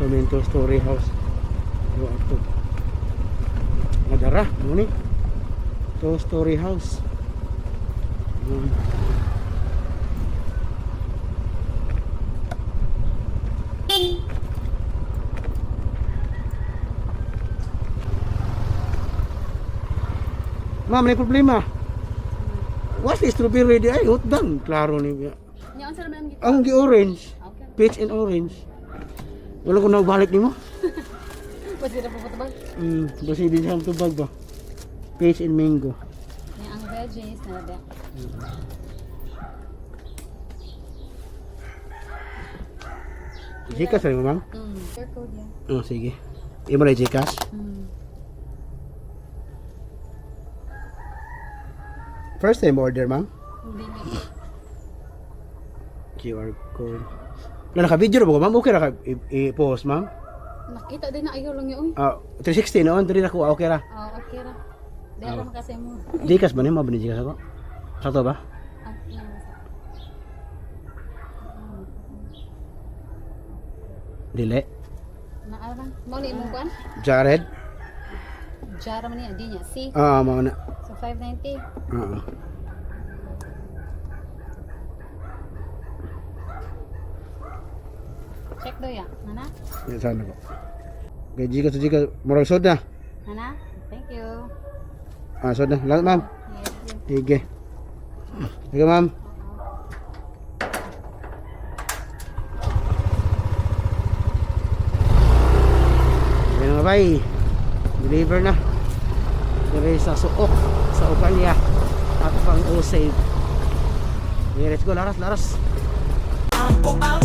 main two-story house. Yo ato. Madara, mo ni. Two-story house. Ma'am, may problema. What's the strawberry di ay hotdog? Klaro ni. Nya unsa naman gito? Ang gi-orange, Okay. peach and orange. Wala ko na balik nimo. Pwede na po ba? Basi din sa tubag ba. Peach and mango. Nya ang veggies na ba? Gcash rin mo, ma'am? Share code yan. Oh, sige. Imo na Gcash. First time order, ma'am? Hindi na. QR code. Wala naka-video na ba, ma'am? Okay ra ka i-post, ma'am? Nakita din na ayaw lang yun. 360 noon, diri na ko okay ra. Okay ra. Dahil lang kasi mo. Gcash ba ni mo ba ni Gcash ako? Sakto ba? Dili. Naarang. Mauli mo kuan? Jared. Jara man niya. Di niya. C. Mao na. So 590. Oo. Check daw ya. Nana? Yan sana ko. Kay Gcash to Gcash, murag soda. Nana? Thank you. Soda. Lahat, ma'am. Yes. Sige. Sige, ma'am. Ayan nga, bye. Deliver na. Dili sa Suok, sa Ukalya. At pang O-Save. Okay, let's go, laras, laras. Ako ang